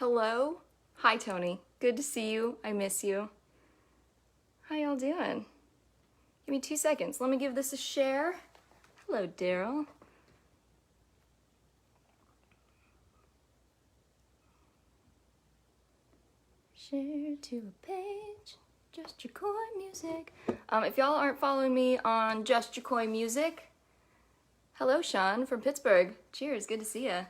Hello? Hi, Tony. Good to see you. I miss you. How y'all doing? Give me 2 seconds. Let me give this a share. Hello, Daryl. Share to a page. Jess Jocoy Music. If y'all aren't following me on Jess Jocoy Music, hello, Sean from Pittsburgh. Cheers. Good to see ya.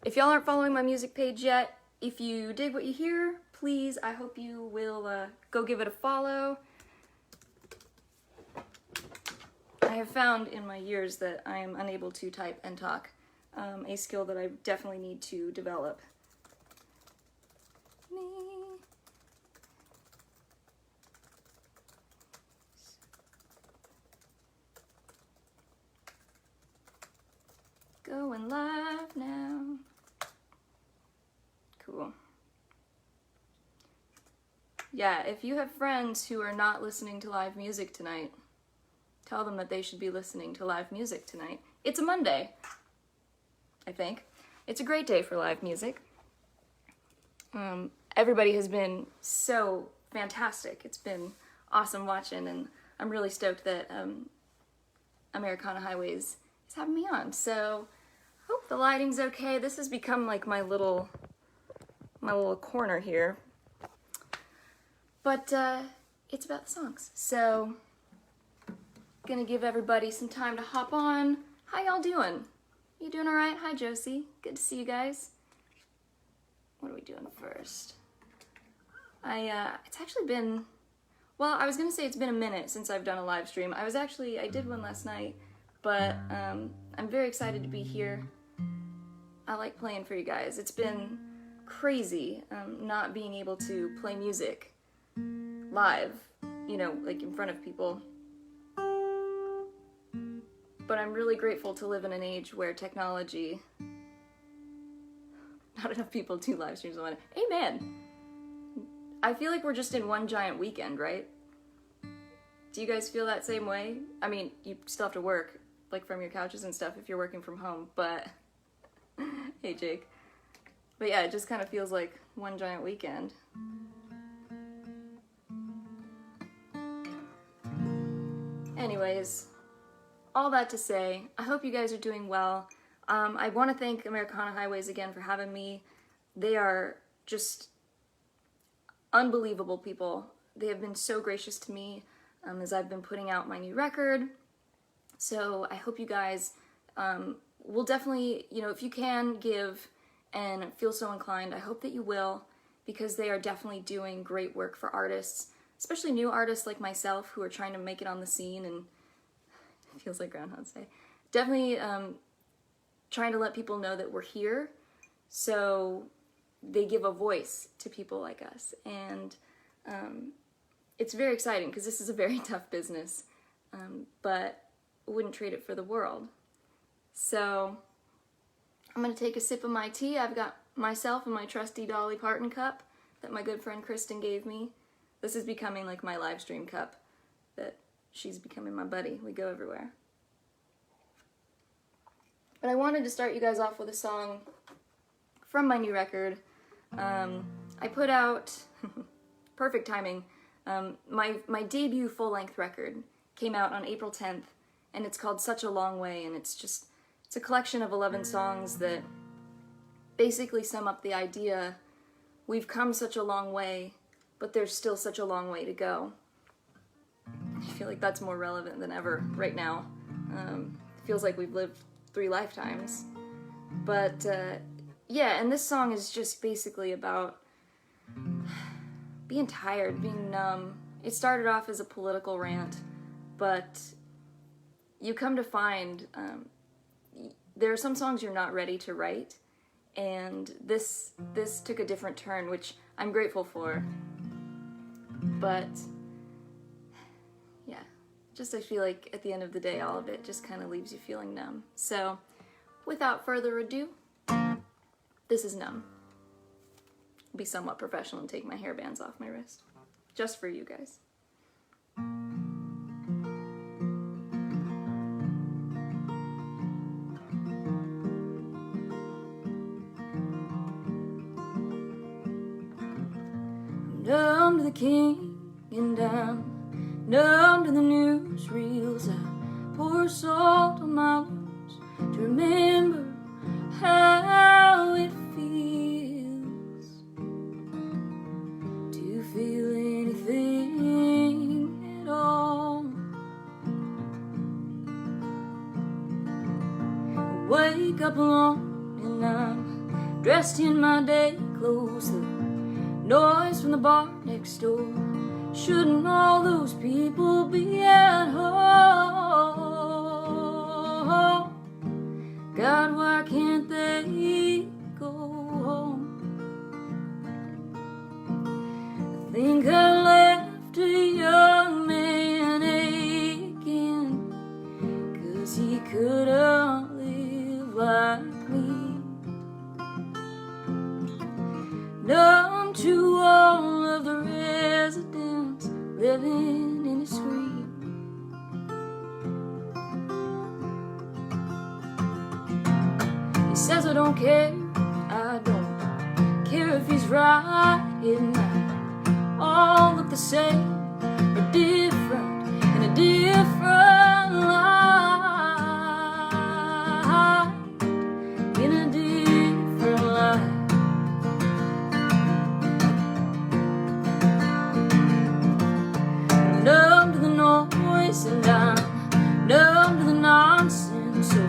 If y'all aren't following my music page yet, if you dig what you hear, please, I hope you will go give it a follow. I have found in my years that I am unable to type and talk, a skill that I definitely need to develop. Going live now. Cool. Yeah, if you have friends who are not listening to live music tonight, tell them that they should be listening to live music tonight. It's a Monday, I think. It's a great day for live music. Everybody has been so fantastic. It's been awesome watching, and I'm really stoked that Americana Highways is having me on. So, hope the lighting's okay. This has become like my little corner here. But it's about the songs. So, gonna give everybody some time to hop on. How y'all doing? You doing all right? Hi, Josie. Good to see you guys. What are we doing first? It's actually been, well, I was gonna say it's been a minute since I've done a live stream. I did one last night, but I'm very excited to be here. I like playing for you guys. It's been crazy not being able to play music live, you know, like in front of people. But I'm really grateful to live in an age where technology, not enough people do live streams on it. Amen! I feel like we're just in one giant weekend, right? Do you guys feel that same way? I mean, you still have to work, like from your couches and stuff if you're working from home, but... Hey, Jake. But yeah, it just kind of feels like one giant weekend. Anyways, all that to say, I hope you guys are doing well. I want to thank Americana Highways again for having me. They are just unbelievable people. They have been so gracious to me as I've been putting out my new record. So I hope you guys will definitely, you know, if you can give and feel so inclined, I hope that you will, because they are definitely doing great work for artists, especially new artists like myself who are trying to make it on the scene, and it feels like Groundhog's Day. Definitely trying to let people know that we're here, so they give a voice to people like us. And it's very exciting because this is a very tough business, but wouldn't trade it for the world. So I'm going to take a sip of my tea. I've got myself and my trusty Dolly Parton cup that my good friend Kristen gave me. This is becoming like my live stream cup, that she's becoming my buddy. We go everywhere. But I wanted to start you guys off with a song from my new record. I put out, perfect timing, my debut full-length record came out on April 10th, and it's called Such a Long Way, and it's a collection of 11 songs that basically sum up the idea, we've come such a long way, but there's still such a long way to go. I feel like that's more relevant than ever right now. It feels like we've lived 3 lifetimes. But yeah, and this song is just basically about being tired, being numb. It started off as a political rant, but you come to find there are some songs you're not ready to write, and this took a different turn, which I'm grateful for. But yeah, just I feel like at the end of the day, all of it just kind of leaves you feeling numb. So without further ado, this is Numb. I'll be somewhat professional and take my hairbands off my wrist, just for you guys. numb to the king, and I'm numb to the newsreels. I pour salt on my wounds to remember how it feels to feel anything at all. I wake up alone and I'm dressed in my day clothes. The noise from the bar next door. Shouldn't all those people be at home? God, why can't they go home? I think I left a young man aching, 'cause he couldn't live like me. Numb to all of the residents living in a screen. He says I don't care, I don't care if he's right. It might all look the same or different in a different light, in a different light. Numb to the noise and I'm numb to the nonsense. So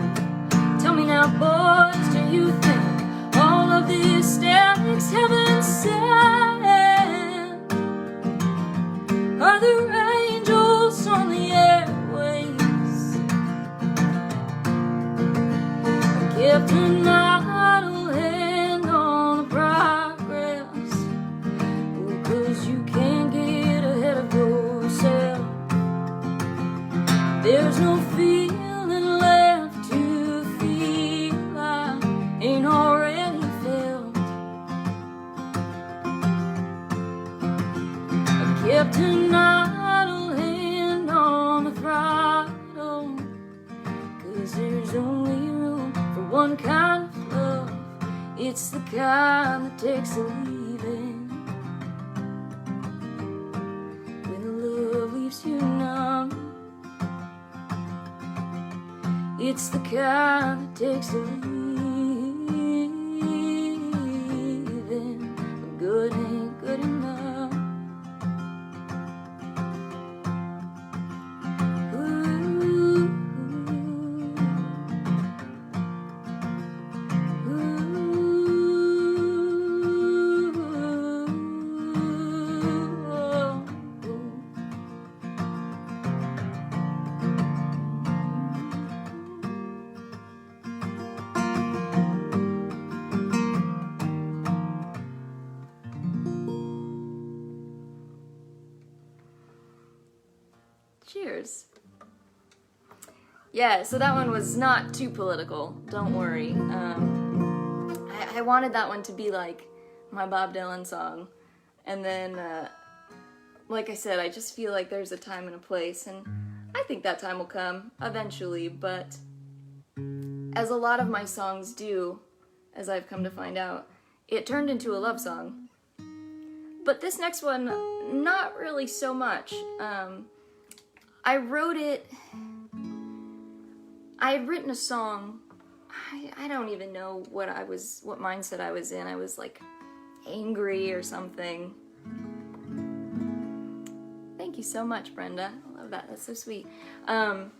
tell me now, boys, do you think all of these statics heaven sent? Are there angels on the airways? I kept an idle hand on the progress. Oh, 'cause you can't get ahead of yourself. There's no feeling left to feel I ain't already felt. I kept an idle hand on the throttle, 'cause there's only room for one kind of love. It's the kind that takes a leaving, when the love leaves you numb. It's the kind that takes a leaving, but good ain't good enough. Cheers. Yeah, so that one was not too political, don't worry. I wanted that one to be like my Bob Dylan song. And then, like I said, I just feel like there's a time and a place, and I think that time will come eventually, but as a lot of my songs do, as I've come to find out, it turned into a love song. But this next one, not really so much. I wrote it, I had written a song, I don't even know what mindset I was in. I was like angry or something. Thank you so much, Brenda. I love that, that's so sweet. I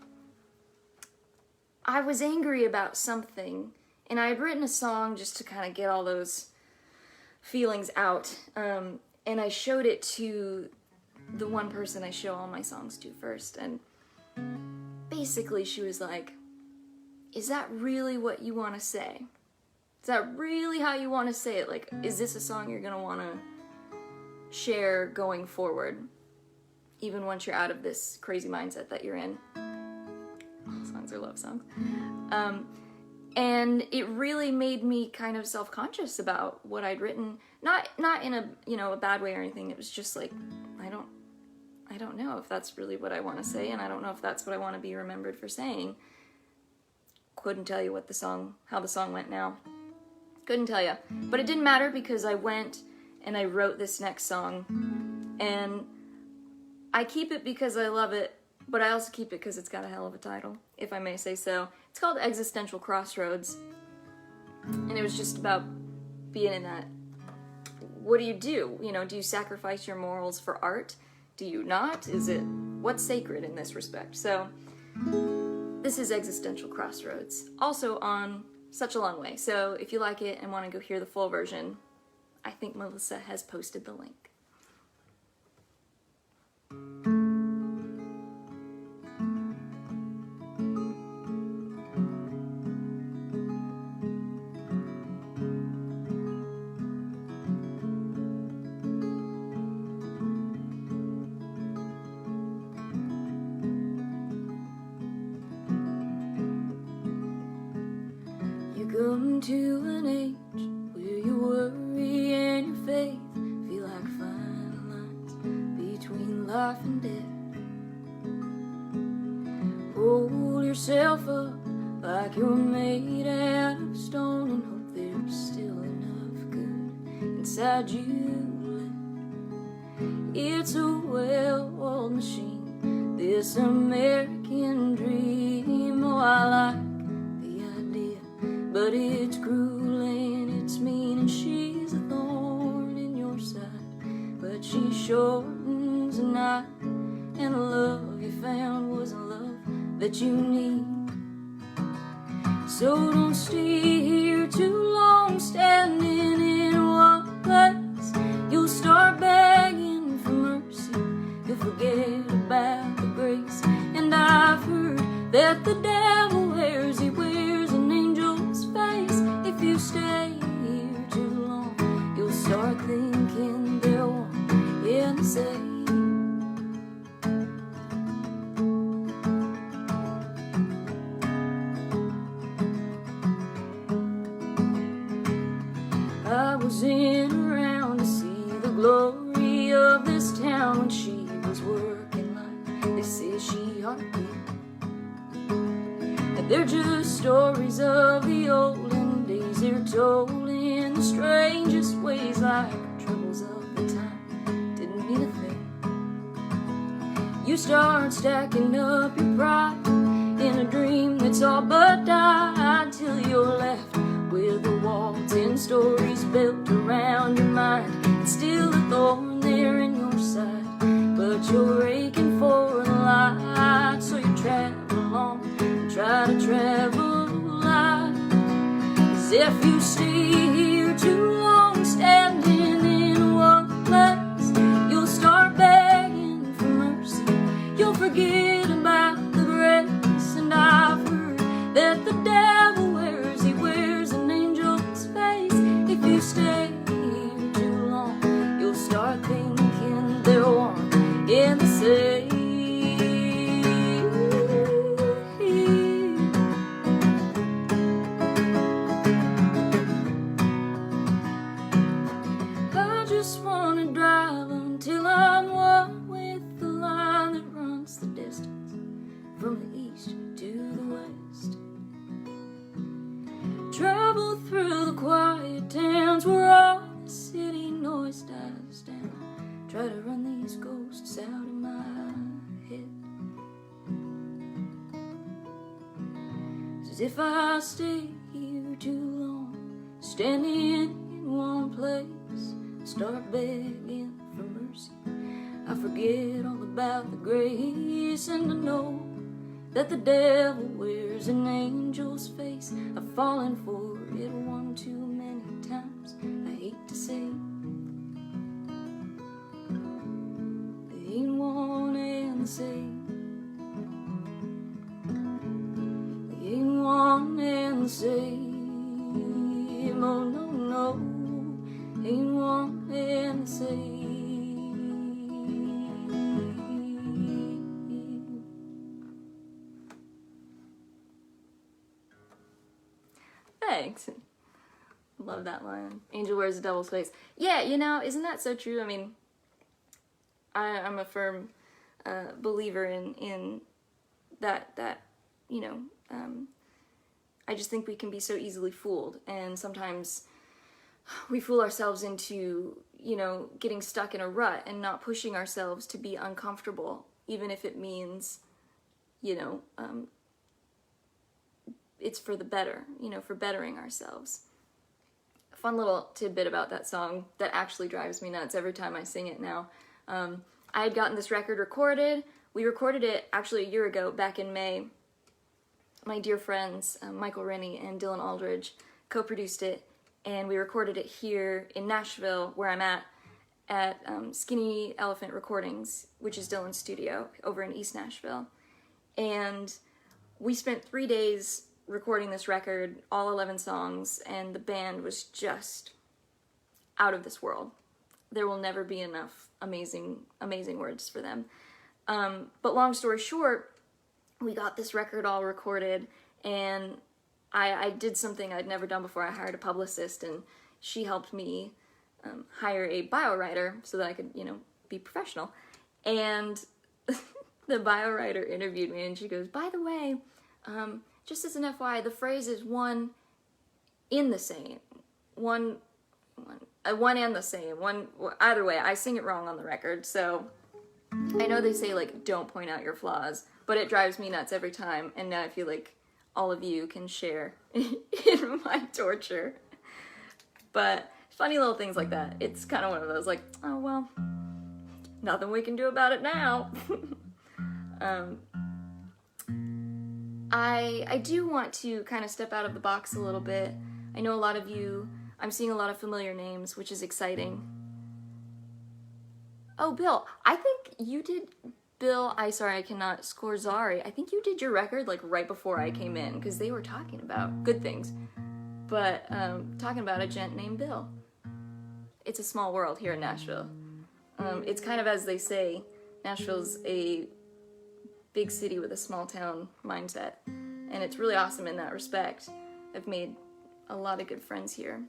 was angry about something, and I had written a song just to kind of get all those feelings out, and I showed it to the one person I show all my songs to first, and basically she was like, is that really what you want to say? Is that really how you want to say it? Like, is this a song you're going to want to share going forward, even once you're out of this crazy mindset that you're in? All songs are love songs. And it really made me kind of self-conscious about what I'd written. Not in a, a bad way or anything. It was just like, I don't know if that's really what I want to say, and I don't know if that's what I want to be remembered for saying. Couldn't tell you how the song went now. Couldn't tell you. But it didn't matter, because I went and I wrote this next song, And I keep it because I love it, but I also keep it because it's got a hell of a title, if I may say so. It's called Existential Crossroads, and it was just about being in that. What do? You know, do you sacrifice your morals for art? Do you not? Is it, what's sacred in this respect? So, this is Existential Crossroads, also on Such a Long Way. So, if you like it and want to go hear the full version, I think Melissa has posted the link. Come to an age where your worry and your faith feel like fine lines between life and death. Hold yourself up like you're made out of stone and hope there's still enough good inside you left. It's a well-oiled machine, this American dream. Oh, I like but it's cruel and it's mean, and she's a thorn in your side. But she shortens the night, and the love you found wasn't love that you need. So don't stay here too long, standing in one place. You'll start begging for mercy, you'll forget about the grace. And I've heard that the devil wears an angel's face. If you stay here too long, you'll start thinking they're one and the same. I was in around to see the glory of this town when she was working like they say she ought to be. And they're just stories of the olden days, they're told in the strangest ways, like troubles of the time didn't mean a thing. You start stacking up your pride in a dream that's all but died, till you're left with a wall, 10 stories built around your mind. It's still a thorn there in your side, but you're aching for the light. So you travel along and try to travel light. 'Cause if you stay here too long, standing in one place, you'll start begging for mercy, you'll forget about the grace. And I've heard that the devil wears an angel's face. If you stay here too long, you'll start thinking they're one and the same. I just wanna drive until I'm one with the line that runs the distance from the east to the west. Travel through the quiet towns where all the city noise dies down. Try to run these ghosts out of my head. 'Cause if I stay here too long, standing in one place, start begging for mercy, I forget all about the grace. And I know that the devil wears an angel's face. I've fallen for it one too many times, I hate to say. They ain't one and the same. They ain't one and the same. Oh no, no, ain't one and the same. Thanks. Love that line. Angel wears a devil's face. Yeah, you know, isn't that so true? I mean, I'm a firm believer in that you know, I just think we can be so easily fooled, and sometimes we fool ourselves into, you know, getting stuck in a rut and not pushing ourselves to be uncomfortable, even if it means, you know, it's for the better, you know, for bettering ourselves. A fun little tidbit about that song that actually drives me nuts every time I sing it now. I had gotten this record recorded. We recorded it actually a year ago, back in May. My dear friends, Michael Rennie and Dylan Aldridge, co-produced it, and we recorded it here in Nashville, where I'm at Skinny Elephant Recordings, which is Dylan's studio over in East Nashville. And we spent 3 days recording this record, all 11 songs, and the band was just out of this world. There will never be enough amazing words for them. But long story short, we got this record all recorded, and I did something I'd never done before. I hired a publicist, and she helped me hire a bio writer so that I could, you know, be professional. And the bio writer interviewed me, and she goes, by the way, just as an FYI, the phrase is one in the same. One and the same. Either way, I sing it wrong on the record, so I know they say, like, don't point out your flaws, but it drives me nuts every time, and now I feel like all of you can share in my torture. But funny little things like that. It's kind of one of those, like, oh, well, nothing we can do about it now. I do want to kind of step out of the box a little bit. I know a lot of you, I'm seeing a lot of familiar names, which is exciting. Oh, Bill, I think you did, I cannot, Scorzari, I think you did your record, like, right before I came in, because they were talking about good things, but talking about a gent named Bill. It's a small world here in Nashville. It's kind of, as they say, Nashville's a big city with a small town mindset, and it's really awesome in that respect. I've made a lot of good friends here.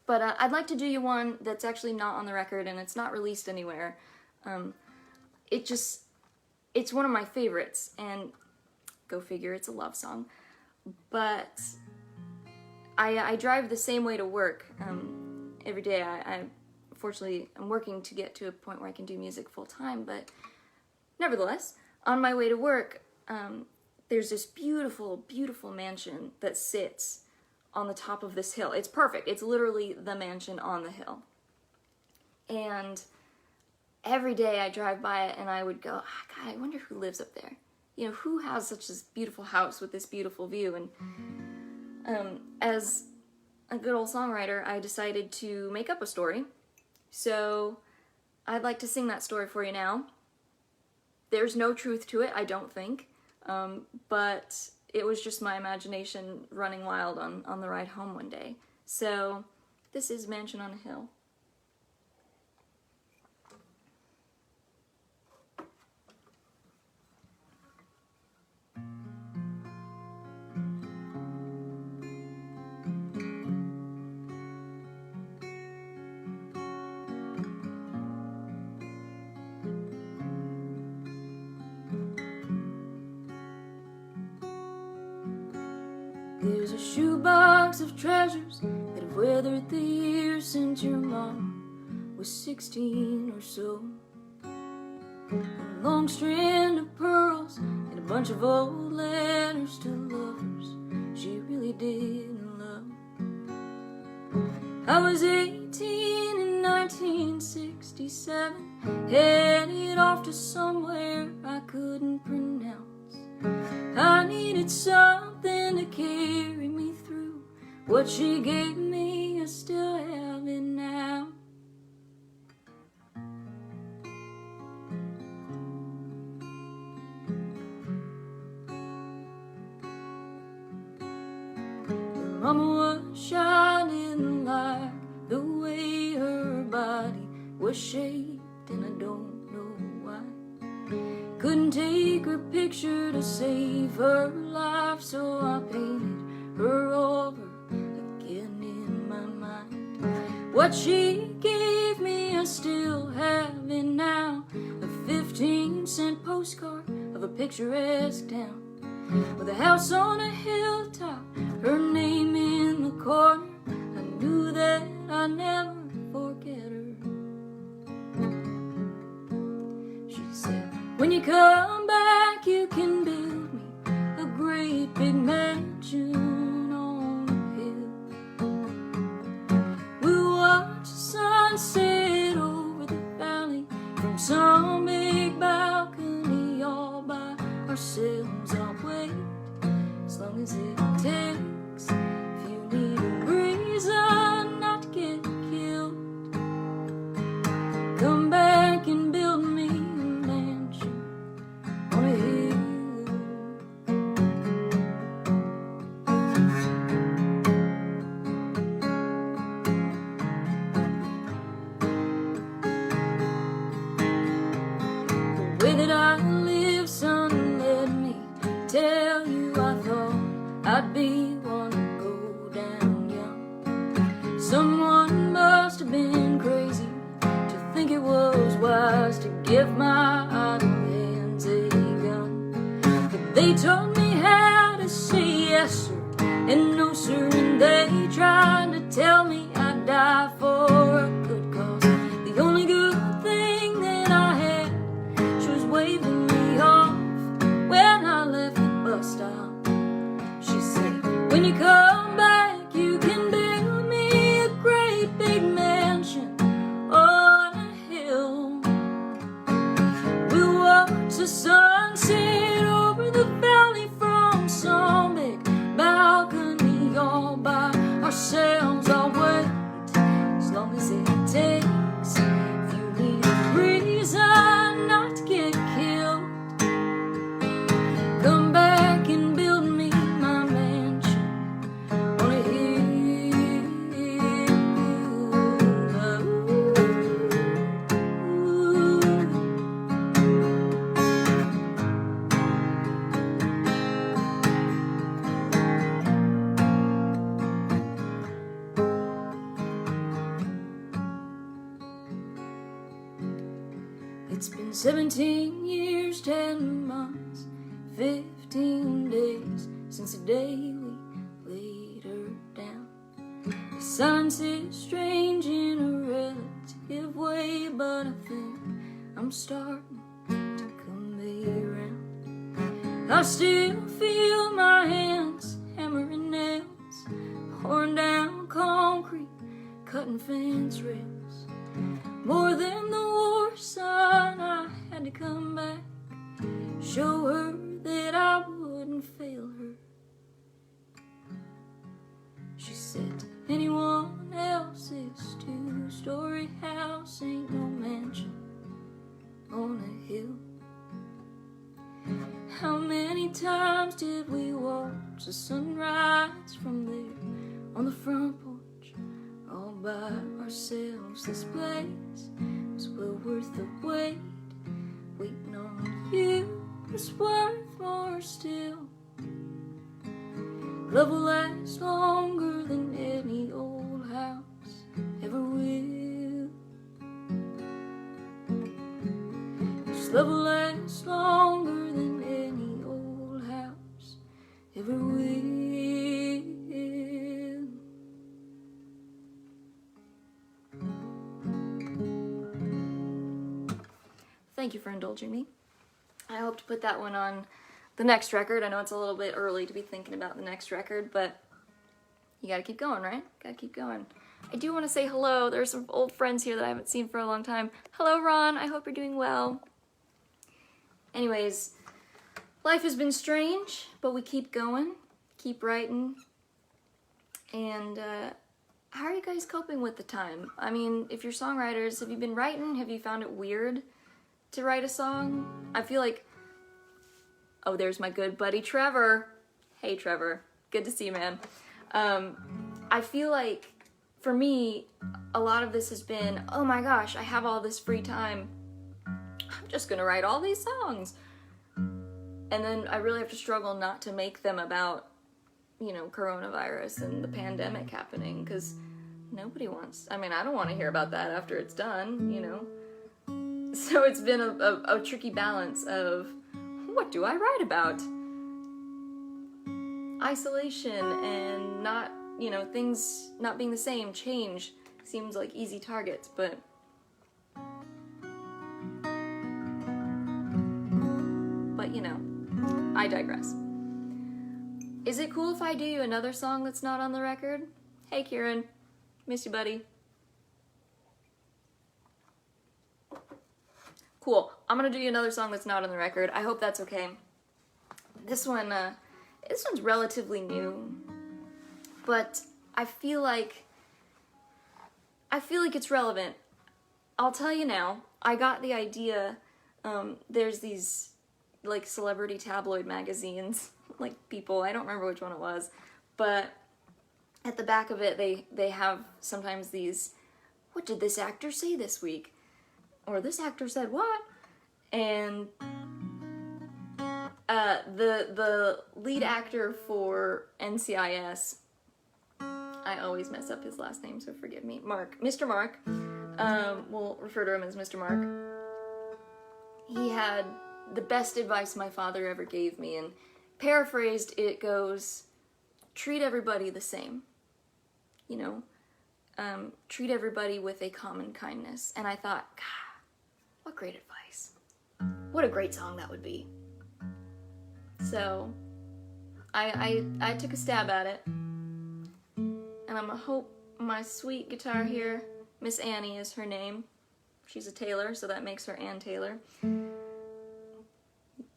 But I'd like to do you one that's actually not on the record, and it's not released anywhere. It's one of my favorites, and go figure, it's a love song. But I drive the same way to work every day. Fortunately, I'm working to get to a point where I can do music full time, but nevertheless, on my way to work, there's this beautiful, beautiful mansion that sits on the top of this hill. It's perfect. It's literally the mansion on the hill. And every day I drive by it and I would go, God, I wonder who lives up there. You know, who has such this beautiful house with this beautiful view? And as a good old songwriter, I decided to make up a story. So I'd like to sing that story for you now. There's no truth to it, I don't think, but it was just my imagination running wild on the ride home one day. So this is Mansion on a Hill. There's a shoebox of treasures that have weathered the years since your mom was 16 or so. A long strand of pearls and a bunch of old letters to lovers she really didn't love. I was 18 in 1967, headed off to somewhere I couldn't pronounce. I needed something to carry me through. What she gave me, I still have it now. Your mama was shining like the way her body was shaped, and I don't know why. Couldn't take her picture to save her life, so I painted her over again in my mind. What she gave me, I still have it now. A 15-cent postcard of a picturesque town, with a house on a hilltop, her name in the corner. I knew that sunset over the valley from some big balcony all by ourselves. I'll wait as long as it takes. If you need a reason not to get killed, come back and build me a mansion on a hill. The way that I live, son, let me tell you, I thought I'd be one to go down young. Someone must have been crazy to think it was wise to give my idle hands a gun. But they taught me how to say yes sir and no sir, and they tried to tell me I'd die for a good cause. The only good thing that I had, she was waving me off when I left the bus stop. She said, when you come back, you can build me a great big mansion on a hill. We'll watch the sunset over the valley from some big balcony all by ourselves. I'll wait as long as it takes. If you need a reason not to get killed, come back and build me my mansion on a hill. It's been 17 years, 10 months, 15 days since the day we laid her down. The silence is strange in a relative way, but I think I'm starting to come around. I still feel my hands hammering nails, pouring down concrete, cutting fence rails. More than the war, son, I had to come back, show her that I wouldn't fail her. She said to anyone else, this two-story house ain't no mansion on a hill. How many times did we watch the sunrise from there on the front porch all by ourselves? This place was well worth the wait. Waiting on you was worth more still. Love will last longer than any old house ever will. This love will last longer than any old house ever will. Thank you for indulging me. I hope to put that one on the next record. I know it's a little bit early to be thinking about the next record, but you gotta keep going, right? Gotta keep going. I do want to say hello. There's some old friends here that I haven't seen for a long time. Hello, Ron. I hope you're doing well. Anyways, life has been strange, but we keep going, keep writing. And how are you guys coping with the time? I mean, if you're songwriters, have you been writing? Have you found it weird to write a song? I feel like, oh, there's my good buddy Trevor. Hey Trevor, good to see you, man. I feel like for me, a lot of this has been, oh my gosh, I have all this free time, I'm just gonna write all these songs. And then I really have to struggle not to make them about, you know, coronavirus and the pandemic happening, because nobody wants, I mean, I don't want to hear about that after it's done, you know. So it's been a tricky balance of, what do I write about? Isolation and not, you know, things not being the same, change seems like easy targets, but you know, I digress. Is it cool if I do you another song that's not on the record? Hey Kieran, miss you, buddy. Cool. I'm gonna do you another song that's not on the record. I hope that's okay. This one's relatively new, but I feel like it's relevant. I'll tell you now. I got the idea. There's these like celebrity tabloid magazines, like People. I don't remember which one it was, but at the back of it, they have sometimes these. What did this actor say this week? Or this actor said what? And the lead actor for NCIS, I always mess up his last name, so forgive me. Mr. Mark. We'll refer to him as Mr. Mark. He had the best advice my father ever gave me, and paraphrased, it goes, treat everybody the same. You know, treat everybody with a common kindness. And I thought, God, what great advice. What a great song that would be. So, I took a stab at it. And I'm gonna hope my sweet guitar here, Miss Annie is her name. She's a Taylor, so that makes her Ann Taylor.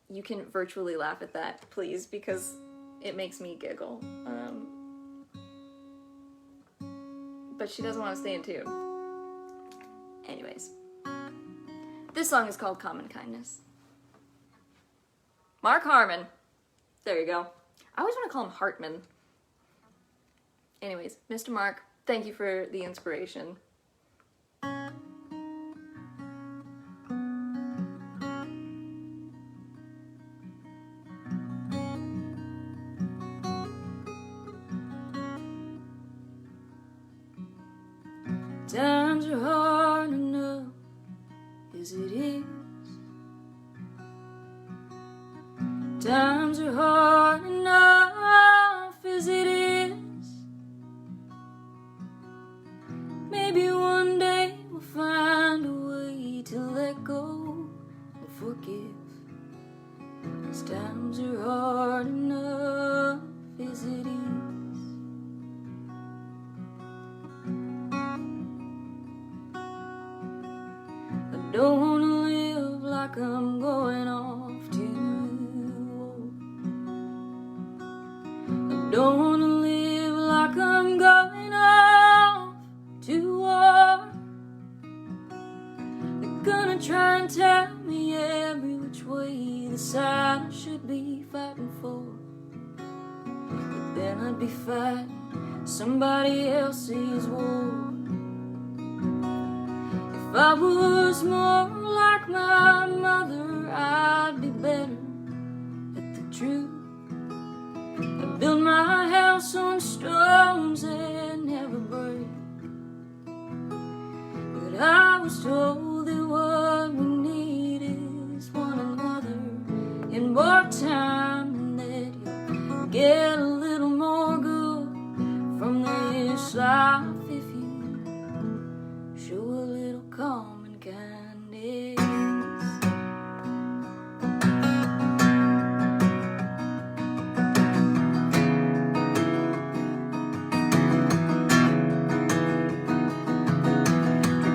You can virtually laugh at that, please, because it makes me giggle. But she doesn't want to stay in tune. Anyways. This song is called Common Kindness. Mark Harmon. There you go. I always want to call him Hartman. Anyways, Mr. Mark, thank you for the inspiration. Times are hard enough as it is. Times are hard enough as it is. Maybe one day we'll find a way to let go and forgive. 'Cause times are hard enough as it is. I don't wanna live like I'm going off too old. I don't wanna live like I'm going off too old. They're gonna try and tell me every which way the side I should be fighting for. But then I'd be fighting somebody else's war. If I was more like my mother, I'd be better at the truth. I build my house on stones that never break. But I was told that what we need is one another and more time, and that you'll get a little more good from this life if you show a little common kindness.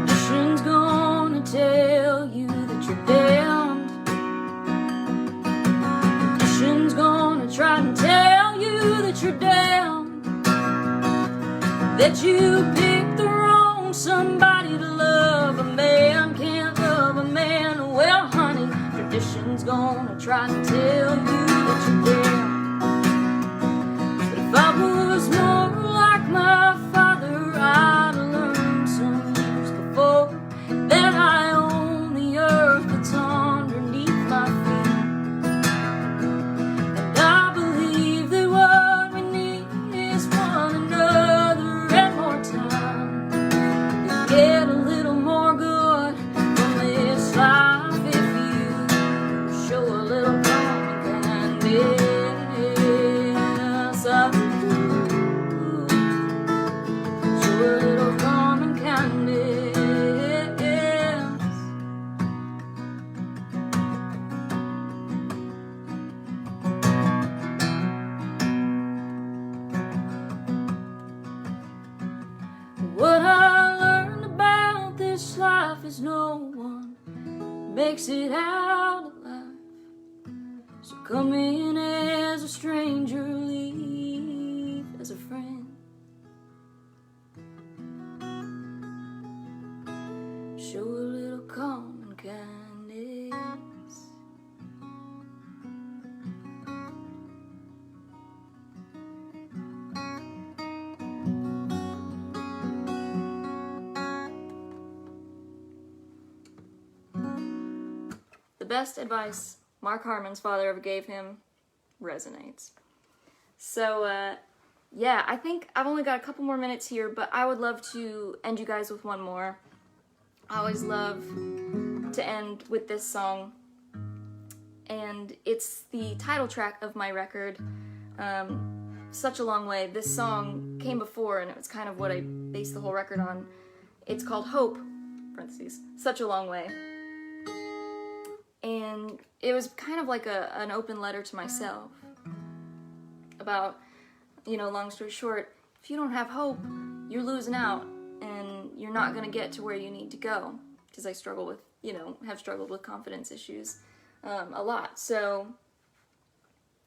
Tradition's gonna tell you that you're damned. Tradition's gonna try and tell you that you're damned. That you picked the wrong somebody to love. A man can't love a man. Well, honey, tradition's gonna try to tell you that you're damned. But if I was more like my father, I'd have learned some years before that I own the earth that's underneath my feet. And I believe that what we need is one another and more time. Get a little more good from this life if you show a little common kindness. Show a little common kindness. What I learned about this life is no one makes it out alive. So come in as a stranger, leave as a friend. Show a little common kindness. The best advice Mark Harmon's father ever gave him resonates. So, yeah, I think I've only got a couple more minutes here, but I would love to end you guys with one more. I always love to end with this song, and it's the title track of my record, Such a Long Way. This song came before, and it was kind of what I based the whole record on. It's called Hope, parentheses, Such a Long Way. And it was kind of like an open letter to myself about, you know, long story short, if you don't have hope, you're losing out and you're not going to get to where you need to go. Because I struggle with, you know, have struggled with confidence issues a lot. So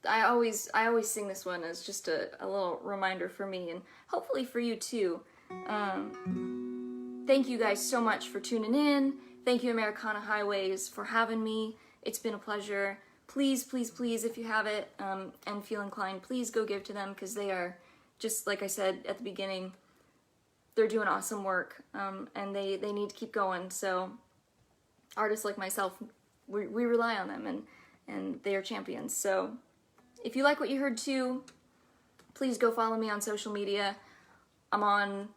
I always sing this one as just a little reminder for me and hopefully for you too. Thank you guys so much for tuning in. Thank you, Americana Highways, for having me. It's been a pleasure. Please, please, please, if you have it and feel inclined, please go give to them, because they are, just like I said at the beginning, they're doing awesome work, and they need to keep going. So artists like myself, we rely on them, and they are champions. So if you like what you heard too, please go follow me on social media. I'm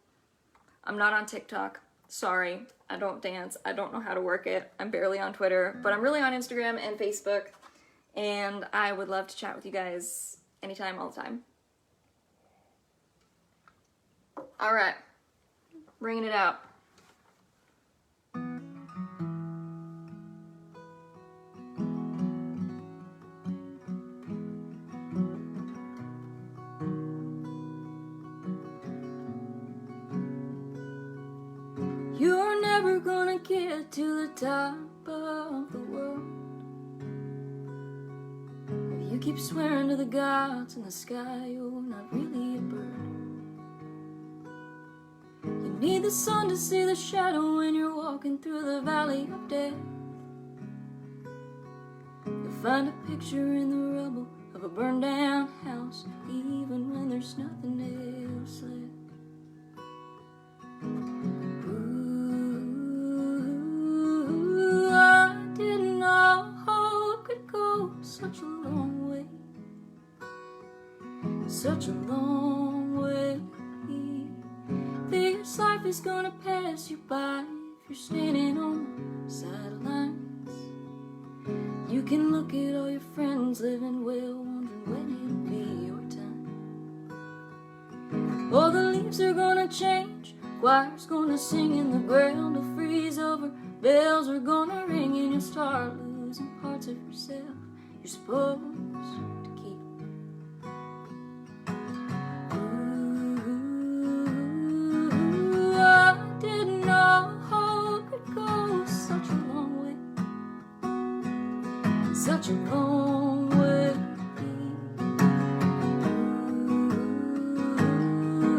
not on TikTok. Sorry, I don't dance. I don't know how to work it. I'm barely on Twitter, but I'm really on Instagram and Facebook, and I would love to chat with you guys anytime, all the time. All right, bringing it out. You're never gonna get to the top of the world if you keep swearing to the gods in the sky you're not really a bird. You need the sun to see the shadow when you're walking through the valley of death. You'll find a picture in the rubble of a burned down house, even when there's nothing else left. Such a long way, such a long way. This life is gonna pass you by if you're standing on the sidelines. You can look at all your friends living well, wondering when it'll be your time. All the leaves are gonna change, choir's gonna sing, and the ground will freeze over, bells are gonna ring, and you'll start losing parts of yourself you're supposed to keep. Ooh, I didn't know hope could go such a long way, such a long way.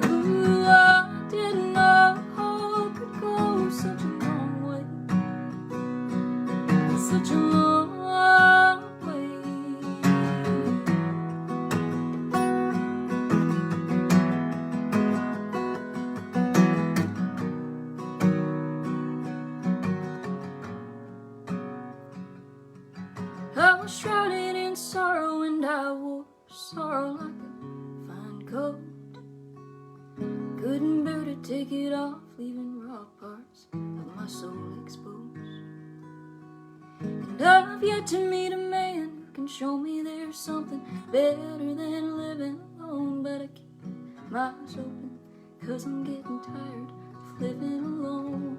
Ooh, I didn't know hope could go such a long way, such a long way. I was shrouded in sorrow, and I wore sorrow like a fine coat. Couldn't bear to take it off, leaving raw parts of my soul exposed. And I've yet to meet a man who can show me there's something better than living alone. But I keep my eyes open, 'cause I'm getting tired of living alone.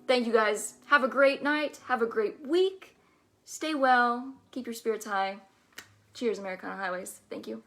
thank you guys. Have a great night. Have a great week. Stay well. Keep your spirits high. Cheers, Americana Highways. Thank you.